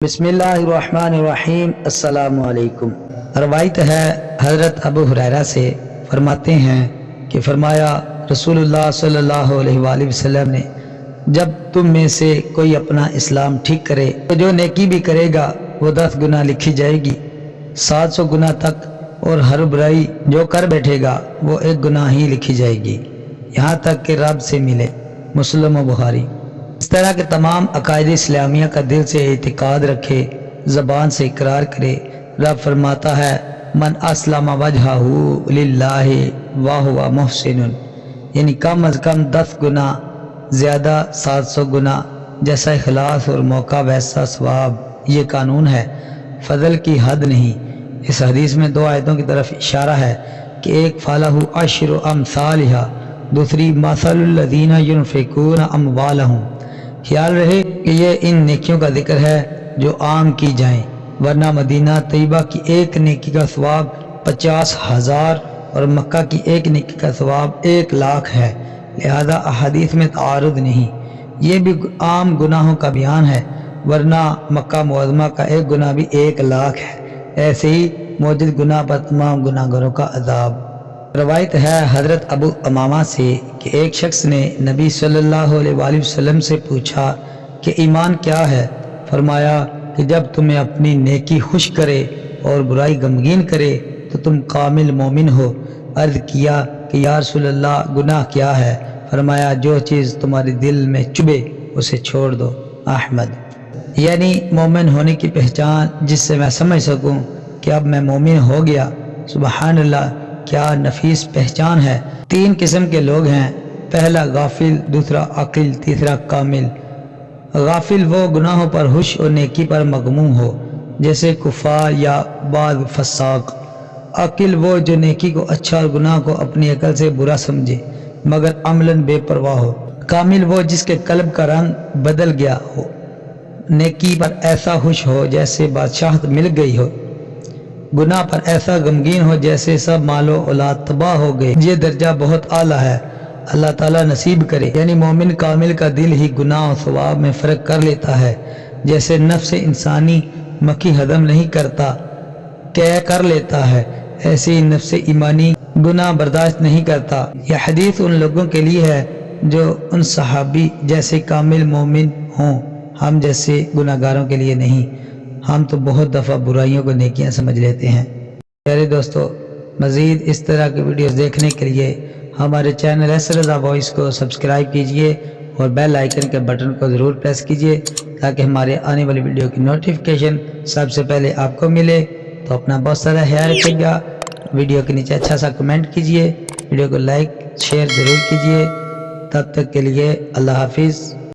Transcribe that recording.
بسم اللہ الرحمن الرحیم۔ السلام علیکم۔ روایت ہے حضرت ابو ہریرہ سے، فرماتے ہیں کہ فرمایا رسول اللہ صلی اللہ علیہ وآلہ وسلم نے، جب تم میں سے کوئی اپنا اسلام ٹھیک کرے تو جو نیکی بھی کرے گا وہ 10 گنا لکھی جائے گی، 700 گنا تک، اور ہر برائی جو کر بیٹھے گا وہ 1 گنا ہی لکھی جائے گی، یہاں تک کہ رب سے ملے۔ مسلم و بخاری۔ اس طرح کے تمام عقائد اسلامیہ کا دل سے اعتقاد رکھے، زبان سے اقرار کرے۔ رب فرماتا ہے من اسلم وجہہ للہ وہو محسن، یعنی کم از کم 10 گنا، زیادہ 700 گنا، جیسا اخلاص اور موقع ویسا ثواب، یہ قانون ہے، فضل کی حد نہیں۔ اس حدیث میں 2 آیتوں کی طرف اشارہ ہے کہ ایک فالہ عشر امثالہا، دوسری مثل الذین ینفقون اموالہم۔ خیال رہے کہ یہ ان نیکیوں کا ذکر ہے جو عام کی جائیں، ورنہ مدینہ طیبہ کی ایک نیکی کا ثواب 50,000 اور مکہ کی ایک نیکی کا ثواب 1,00,000 ہے، لہذا احادیث میں تعارض نہیں۔ یہ بھی عام گناہوں کا بیان ہے، ورنہ مکہ معظمہ کا 1 گناہ بھی 1,00,000 ہے۔ ایسے ہی موجود گناہ پر تمام گناہ گاروں کا عذاب۔ روایت ہے حضرت ابو امامہ سے کہ ایک شخص نے نبی صلی اللہ علیہ وآلہ وسلم سے پوچھا کہ ایمان کیا ہے؟ فرمایا کہ جب تمہیں اپنی نیکی خوش کرے اور برائی غمگین کرے تو تم کامل مومن ہو۔ عرض کیا کہ یا رسول اللہ گناہ کیا ہے؟ فرمایا جو چیز تمہارے دل میں چبھے اسے چھوڑ دو۔ احمد۔ یعنی مومن ہونے کی پہچان جس سے میں سمجھ سکوں کہ اب میں مومن ہو گیا۔ سبحان اللہ، کیا نفیس پہچان ہے۔ 3 قسم کے لوگ ہیں، پہلا غافل، دوسرا عاقل، تیسرا کامل۔ غافل وہ گناہوں پر ہوش اور نیکی پر مغموم ہو، جیسے کفار یا بعض فساق۔ عاقل وہ جو نیکی کو اچھا اور گناہ کو اپنی عقل سے برا سمجھے مگر عملاً بے پرواہ ہو۔ کامل وہ جس کے قلب کا رنگ بدل گیا ہو، نیکی پر ایسا خوش ہو جیسے بادشاہت مل گئی ہو، گناہ پر ایسا غمگین ہو جیسے سب مال و اولاد تباہ ہو گئے۔ یہ درجہ بہت اعلیٰ ہے، اللہ تعالیٰ نصیب کرے۔ یعنی مومن کامل کا دل ہی گناہ و ثواب میں فرق کر لیتا ہے، جیسے نفس انسانی مکھی ہضم نہیں کرتا، طے کر لیتا ہے، ایسے ہی نفس ایمانی گناہ برداشت نہیں کرتا۔ یہ حدیث ان لوگوں کے لیے ہے جو ان صحابی جیسے کامل مومن ہوں، ہم جیسے گناہ گاروں کے لیے نہیں۔ ہم تو بہت دفعہ برائیوں کو نیکیاں سمجھ لیتے ہیں۔ پیارے دوستو، مزید اس طرح کے ویڈیوز دیکھنے کے لیے ہمارے چینل ایس رضا وائس کو سبسکرائب کیجئے اور بیل آئیکن کے بٹن کو ضرور پریس کیجئے تاکہ ہمارے آنے والی ویڈیو کی نوٹیفیکیشن سب سے پہلے آپ کو ملے۔ تو اپنا بہت سارا خیال رکھیے گا، ویڈیو کے نیچے اچھا سا کمنٹ کیجئے، ویڈیو کو لائک شیئر ضرور کیجئے۔ تب تک کے لیے اللہ حافظ۔